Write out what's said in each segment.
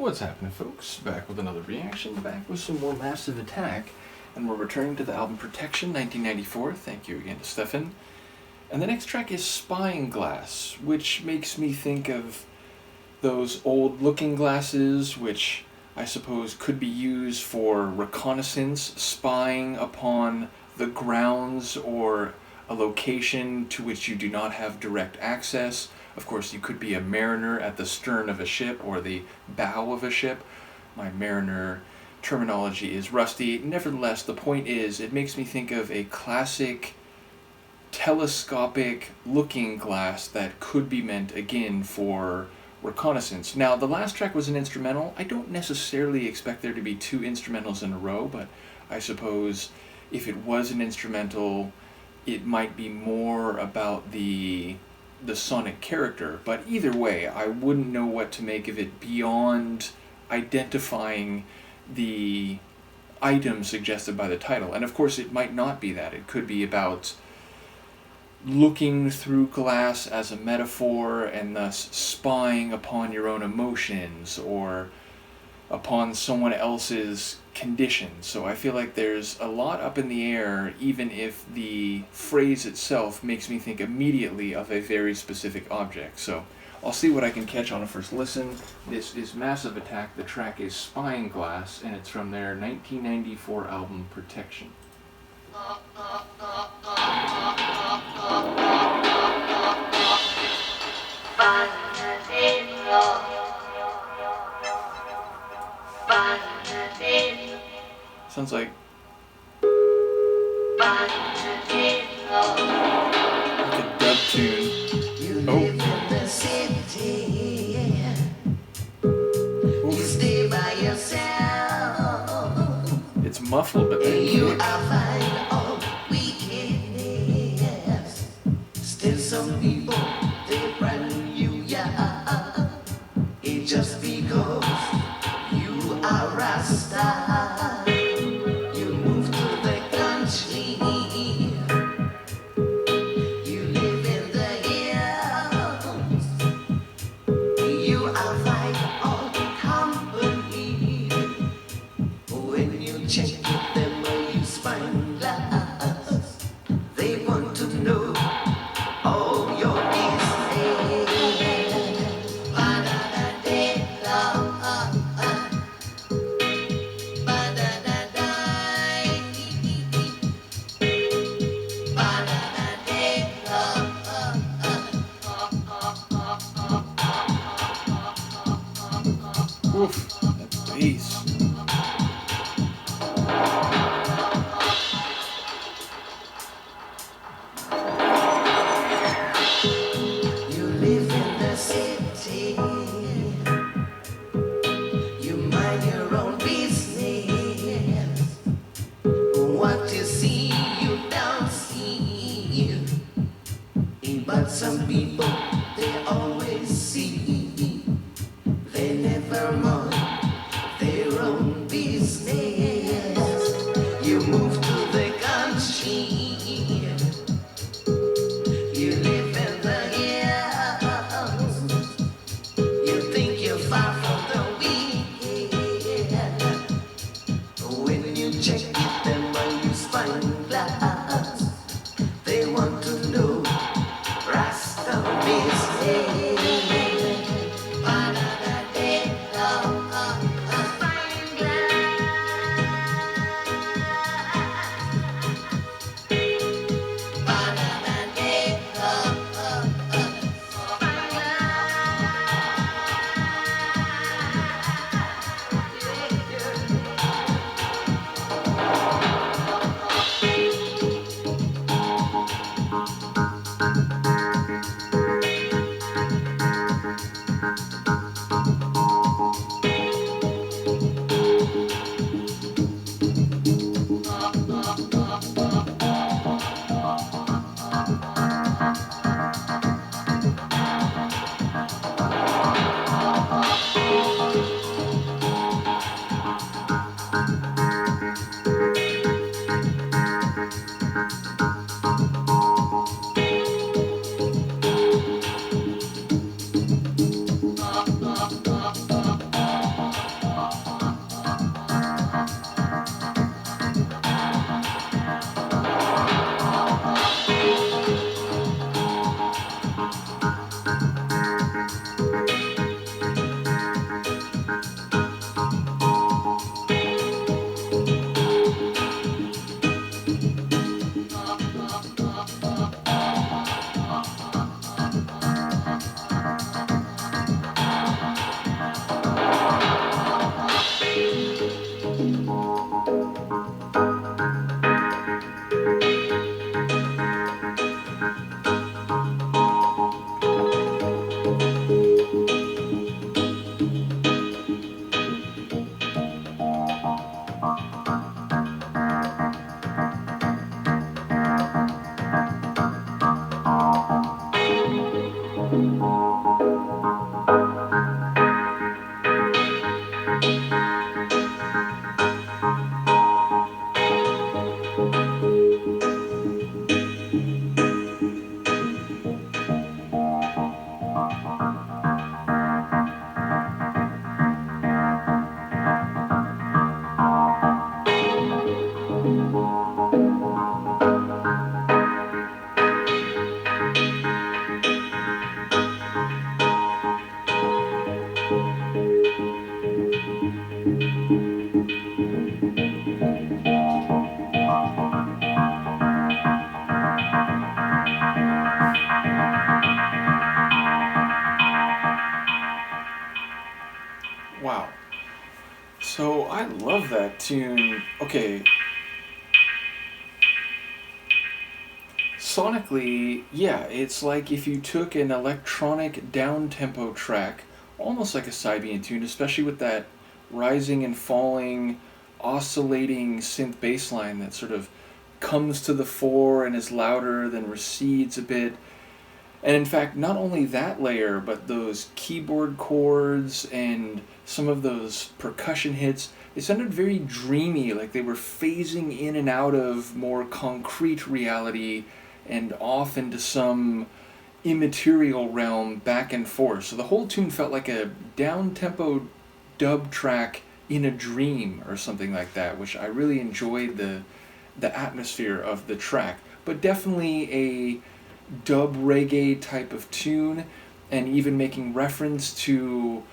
What's happening, folks? Back with another reaction, back with some more Massive Attack, and we're returning to the album Protection, 1994. Thank you again to Stephan. And the next track is Spying Glass, which makes me think of those old looking glasses, which I suppose could be used for reconnaissance, spying upon the grounds or a location to which you do not have direct access. Of course, you could be a mariner at the stern of a ship or the bow of a ship. My mariner terminology is rusty. Nevertheless, the point is, it makes me think of a classic telescopic looking glass that could be meant again for reconnaissance. Now, the last track was an instrumental. I don't necessarily expect there to be two instrumentals in a row, but I suppose if it was an instrumental, it might be more about the sonic character. But either way, I wouldn't know what to make of it beyond identifying the item suggested by the title. And of course, it might not be that. It could be about looking through glass as a metaphor and thus spying upon your own emotions or upon someone else's conditions. So I feel like there's a lot up in the air, even if the phrase itself makes me think immediately of a very specific object. So I'll see what I can catch on a first listen. This is Massive Attack. The track is Spying Glass, and it's from their 1994 album Protection. Sounds like a dub tune. Oh. It's muffled, but then you are fine on weekends. Still some people, they run you, yeah. It's just because you are a star. You move to the country. You live in the hills. You are fine on company. When you check with them or you spine glass, they want to know all your business. Oof, that bass. You live in the city. You mind your own business. What you see, you don't see. But some people, they always see. They never mind their own business. You move to the country. You live in the hills. You think you're far from the wicked. When you check it, then when you spine glass, they want to know Rasta business. So I love that tune. Okay, sonically, yeah, it's like if you took an electronic down-tempo track, almost like a Sybian tune, especially with that rising and falling, oscillating synth bass line that sort of comes to the fore and is louder, then recedes a bit. And in fact, not only that layer, but those keyboard chords and some of those percussion hits, they sounded very dreamy, like they were phasing in and out of more concrete reality and off into some immaterial realm back and forth. So the whole tune felt like a down-tempo dub track in a dream or something like that, which I really enjoyed the atmosphere of the track. But definitely a dub reggae type of tune, and even making reference to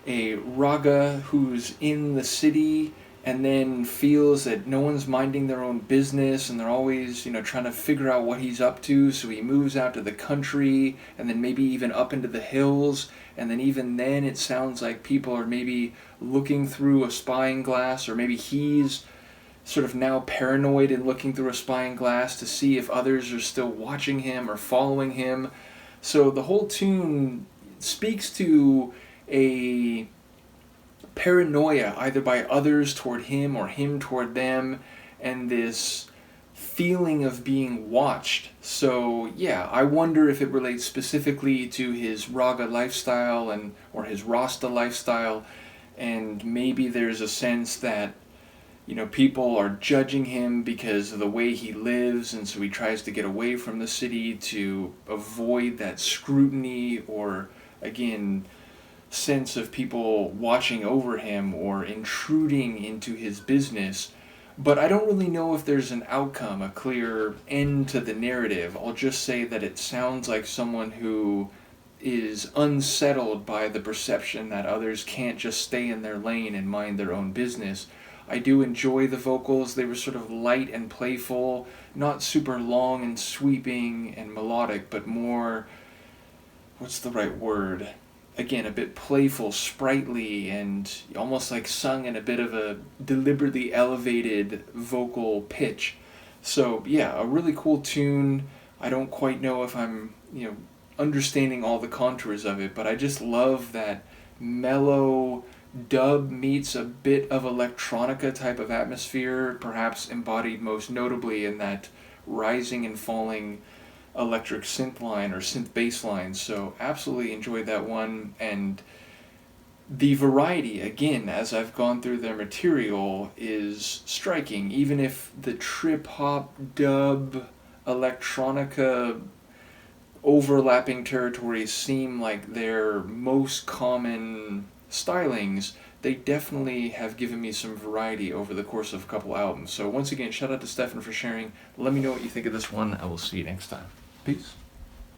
a raga who's in the city and then feels that no one's minding their own business and they're always, trying to figure out what he's up to, so he moves out to the country and then maybe even up into the hills, and then even then it sounds like people are maybe looking through a spying glass, or maybe he's sort of now paranoid and looking through a spying glass to see if others are still watching him or following him. So the whole tune speaks to a paranoia either by others toward him or him toward them, and this feeling of being watched. So yeah, I wonder if it relates specifically to his raga lifestyle and or his Rasta lifestyle, and maybe there's a sense that people are judging him because of the way he lives, and so he tries to get away from the city to avoid that scrutiny or, again, sense of people watching over him or intruding into his business. But I don't really know if there's an outcome, a clear end to the narrative. I'll just say that it sounds like someone who is unsettled by the perception that others can't just stay in their lane and mind their own business. I do enjoy the vocals. They were sort of light and playful, not super long and sweeping and melodic, but more, what's the right word? Again, a bit playful, sprightly, and almost like sung in a bit of a deliberately elevated vocal pitch. So yeah, a really cool tune. I don't quite know if I'm, understanding all the contours of it, but I just love that mellow dub meets a bit of electronica type of atmosphere, perhaps embodied most notably in that rising and falling electric synth line or synth bass line. So absolutely enjoyed that one, and the variety, again, as I've gone through their material, is striking. Even if the trip hop dub electronica overlapping territories seem like their most common stylings, they definitely have given me some variety over the course of a couple albums. So once again, shout out to Stephan for sharing. Let me know what you think of this one. I will see you next time. Peace.